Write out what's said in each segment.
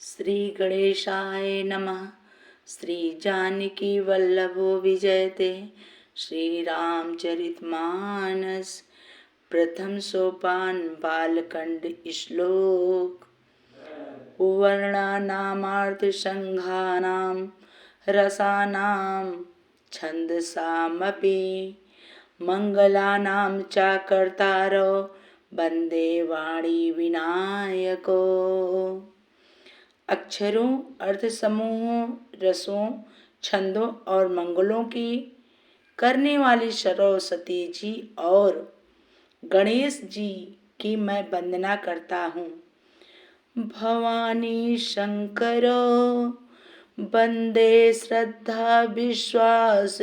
श्री गणेशाय नमः। श्री जानकी वल्लभो विजयते। श्री रामचरितमानस प्रथम सोपान बालखंड श्लोक। वर्णानामार्थ संघानां रसानां छन्दसामपि मंगलानां च कर्तारो वंदे वाणी विनायको। अक्षरों, अर्थ समूहों, रसों, छंदों और मंगलों की करने वाली सरस्वती जी और गणेश जी की मैं वंदना करता हूँ। भवानी शंकरो वंदे श्रद्धा विश्वास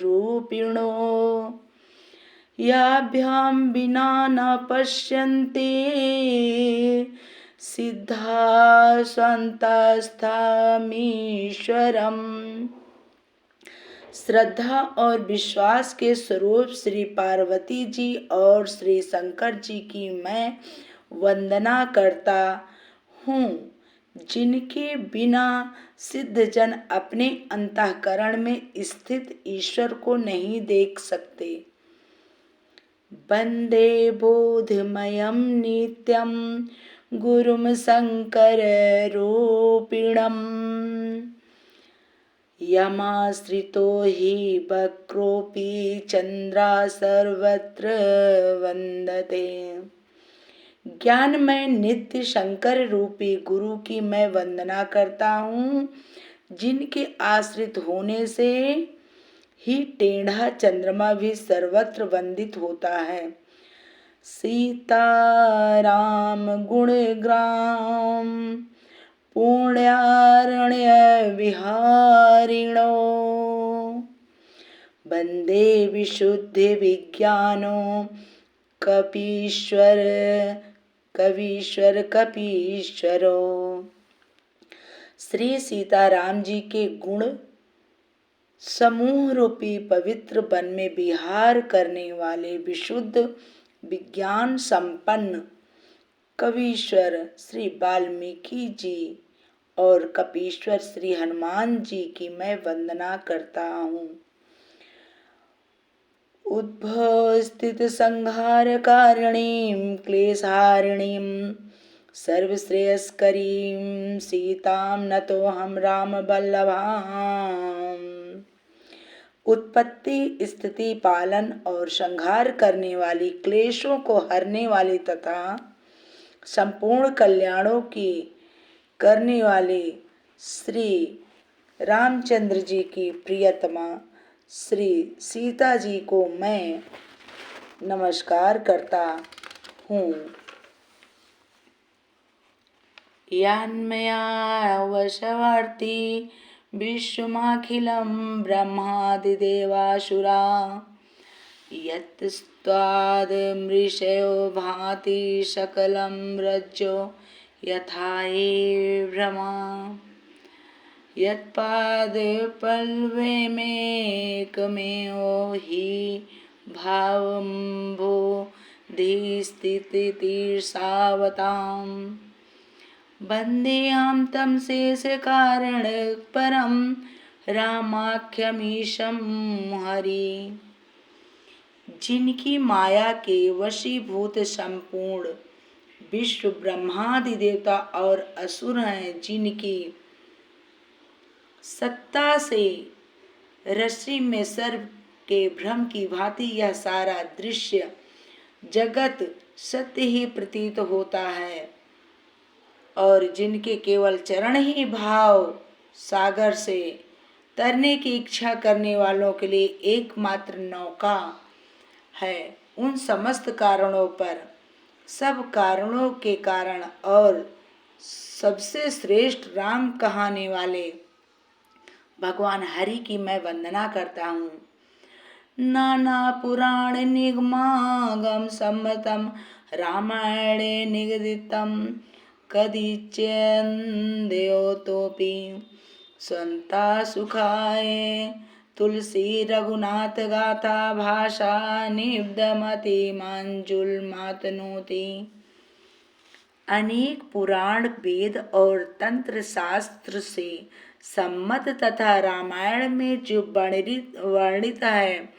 रूपिणो याभ्यां विना न पश्यन्ते सिद्धा स्वन्तस्थामीश्वरम्। श्रद्धा और विश्वास के स्वरूप श्री पार्वती जी और श्री शंकर जी की मैं वंदना करता हूँ, जिनके बिना सिद्धजन अपने अंतःकरण में स्थित ईश्वर को नहीं देख सकते। वंदे बोधमयं नित्यं गुरुं शंकर रूपिणम् यमाश्रितो हि वक्रोऽपि चंद्रा सर्वत्र वंदते। ज्ञानमय नित्य शंकर रूपी गुरु की मैं वंदना करता हूँ, जिनके आश्रित होने से ही टेढ़ा चंद्रमा भी सर्वत्र वंदित होता है। सीताराम गुणग्राम पुण्यारण्य विहारिणो वंदे विशुद्धि विज्ञानो कपीश्वरो। श्री सीताराम जी के गुण समूह रूपी पवित्र वन में विहार करने वाले विशुद्ध विज्ञान संपन्न कवीश्वर श्री वाल्मीकि जी और कपीश्वर श्री हनुमान जी की मैं वंदना करता हूँ। उद्भव स्थित संहार कारिणीं क्लेशहारिणीं सर्वश्रेयस्करीं सीतां नतोऽहं राम वल्लभाम्। उत्पत्ति, स्थिति, पालन और संहार करने वाली, क्लेशों को हरने वाली तथा संपूर्ण कल्याणों की करने वाले श्री रामचंद्र जी की प्रियतमा श्री सीता जी को मैं नमस्कार करता हूँ। यान्मया वशवर्ती विश्वमखिलं ब्रह्मादिदेवासुरा यत्स्त्वादमृषयो भाति सकलं रज्जो यथा भ्रमा यत्पादपल्लवमेकमेव हि भावम्बोधिस्थितिर्सावताम्। वन्देऽहं तं शेषकारणपरं रामाख्यमीशं हरि। जिनकी माया के वशीभूत संपूर्ण विश्व ब्रह्मादि देवता और असुर हैं, जिनकी सत्ता से रश्मि में सर्प के भ्रम की भांति यह सारा दृश्य जगत सत्य ही प्रतीत होता है और जिनके केवल चरण ही भाव सागर से तरने की इच्छा करने वालों के लिए एकमात्र नौका है, उन समस्त कारणों पर सब कारणों के कारण और सबसे श्रेष्ठ राम कहाने वाले भगवान हरि की मैं वंदना करता हूँ। नाना पुराण निगमागम सम्मतम रामायणे निगदितम कदिच्यन्देवतोऽपि स्वन्ता सुखाय तुलसी रघुनाथ गाथा भाषा निब्धमति मांजुल मातनोति। अनेक पुराण, वेद और तंत्र शास्त्र से सम्मत तथा रामायण में जो वर्णित है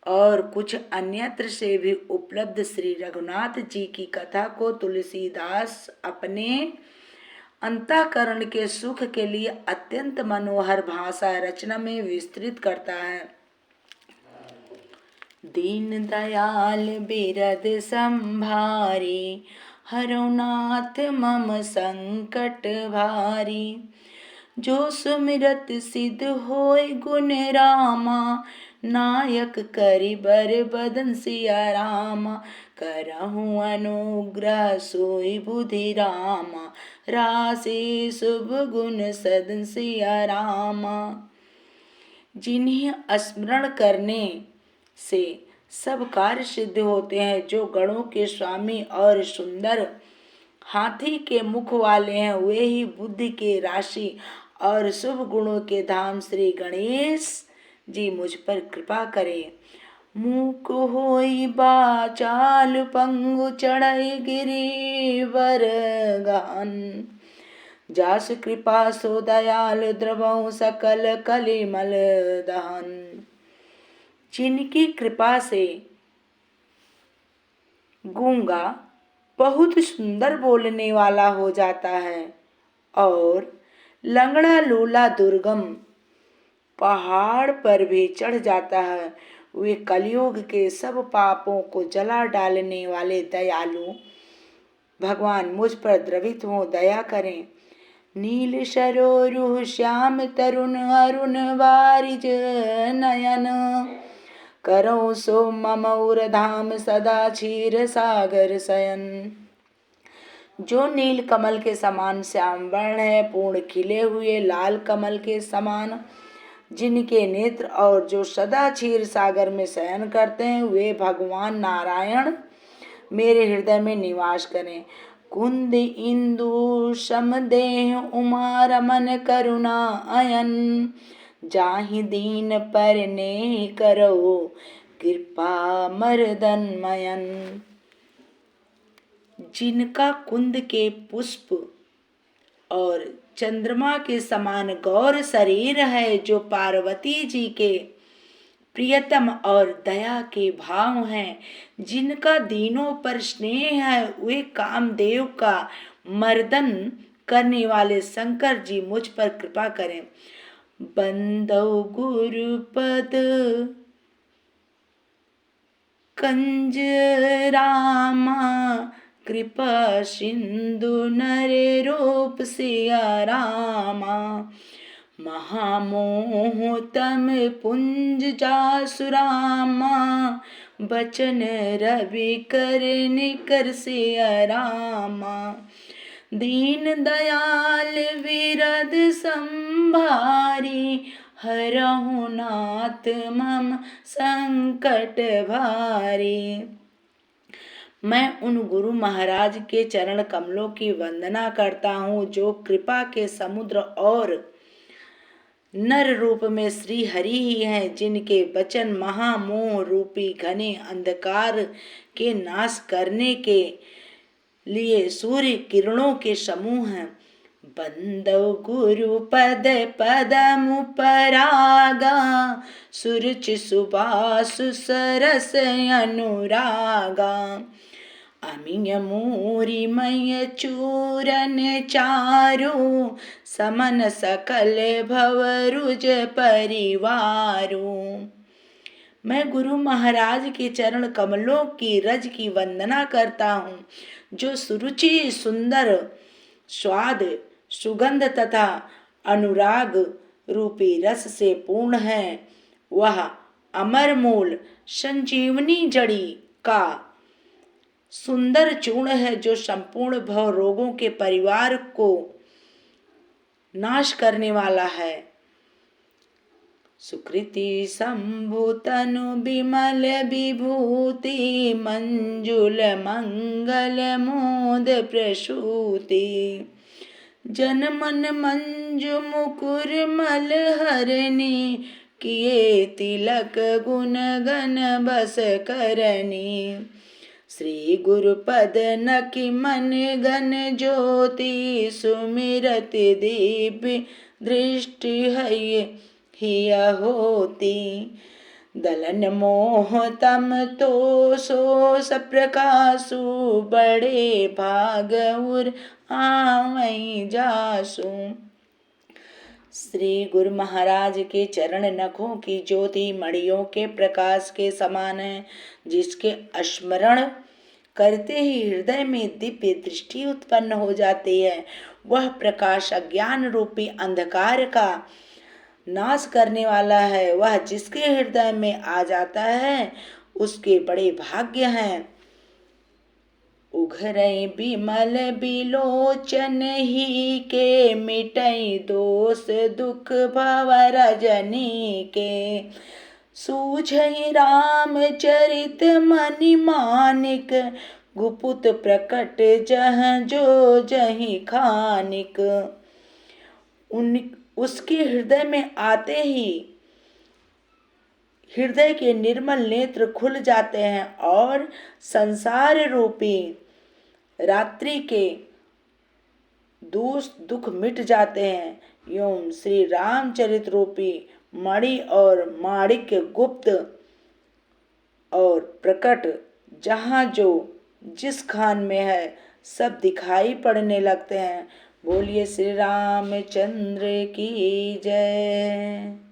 और कुछ अन्यत्र से भी उपलब्ध श्री रघुनाथ जी की कथा को तुलसीदास अपने अंतःकरण के सुख के लिए अत्यंत मनोहर भाषा रचना में विस्तृत करता है। दीन दयाल बिरद संभारी, हरौ नाथ मम संकट भारी। जो सुमिरत सिद्ध होय गुण रामा, नायक करि बर बदन सिया रामा। करहु अनुग्रह सोई बुद्धि रामा, राशि शुभ गुण सदन सिया रामा। जिन्हें स्मरण करने से सब कार्य सिद्ध होते हैं, जो गणों के स्वामी और सुंदर हाथी के मुख वाले हैं, वे ही बुद्धि के राशि और शुभ गुणों के धाम श्री गणेश जी मुझ पर कृपा करें। मूक होई बाचाल पंगु, चढ़ई गिरिवर गान। जास कृपा सो दयाल, द्रवहु सकल कलिमल दहन। जिनकी कृपा से गूंगा बहुत सुंदर बोलने वाला हो जाता है और लंगड़ा लूला दुर्गम पहाड़ पर भी चढ़ जाता है। वे कलयुग के सब पापों को जला डालने वाले दयालु भगवान मुझ पर द्रवित हो दया करें। नील सरोरु श्याम तरुण अरुण वारिज नयन, करो सो मम उर धाम सदा क्षीर सागर शयन। जो नील कमल के समान श्याम वर्ण है, पूर्ण खिले हुए लाल कमल के समान जिनके नेत्र और जो सदा क्षीर सागर में शयन करते हैं, वे भगवान नारायण मेरे हृदय में निवास करें। कुंद इंदु समदेह उमा रमन करुणा अयन, जाहि दीन पर ने करो कृपा मर्दन मयन। जिनका कुंद के पुष्प और चंद्रमा के समान गौर शरीर है, जो पार्वती जी के प्रियतम और दया के भाव हैं, जिनका दीनों पर स्नेह है, वे कामदेव का मर्दन करने वाले शंकर जी मुझ पर कृपा करें। बंदौ गुरुपद कंज रामा, कृपा सिंधु नरे रूप सिया रामा। महामोह तम पुंज जासु रामा, बचन रवि कर निकर सिया रामा। दीन दयाल विरद संभारी, हरहु नाथ मम संकट भारी। मैं उन गुरु महाराज के चरण कमलों की वंदना करता हूँ, जो कृपा के समुद्र और नर रूप में श्री हरि ही हैं, जिनके वचन महामोह रूपी घने अंधकार के नाश करने के लिए सूर्य किरणों के समूह हैं। बंदौ गुरु पद पदमु परागा, सुरुच सुबासु सरस अनुरागा। अमिय मूरी मय चूरन चारु, समन सकल भवरुज परिवारु। मैं गुरु महाराज के चरण कमलों की रज की वंदना करता हूँ, जो सुरुचि सुंदर स्वाद सुगंध तथा अनुराग रूपी रस से पूर्ण है। वह अमर मूल संजीवनी जड़ी का सुंदर चूर्ण है, जो संपूर्ण भव रोगों के परिवार को नाश करने वाला है। सुकृति संभुतनु विमल विभूति, मंजुल मंगल मोद प्रसूति। जन मन मंजु मुकुर मल हरनी, किए तिलक गुण गण बस करनी। श्री गुरुपद नखि मन गन ज्योति सुमिरत दिव्य दृष्टि हिय होती। दलन मोह तम तो सो सप्रकाशु बड़े भाग उर आवै जासु। श्री गुरु महाराज के चरण नखों की ज्योति मणियों के प्रकाश के समान है, जिसके स्मरण करते ही हृदय में दिव्य दृष्टि उत्पन्न हो जाती है। वह प्रकाश अज्ञान रूपी अंधकार का नाश करने वाला है। वह जिसके हृदय में आ जाता है उसके बड़े भाग्य हैं। उघरई बिमल बिलोचन ही के मिटई दोष दुख भव रजनी के। सूझई राम चरित मनि मानिक गुपुत प्रकट जह जो जहि खानिक। उसके हृदय में आते ही हृदय के निर्मल नेत्र खुल जाते हैं और संसार रूपी रात्रि के दोष दुख मिट जाते हैं। यूं श्री रामचरित रूपी मणि और माणिक्य गुप्त और प्रकट जहाँ जो जिस खान में है सब दिखाई पड़ने लगते हैं। बोलिए श्री रामचंद्र की जय।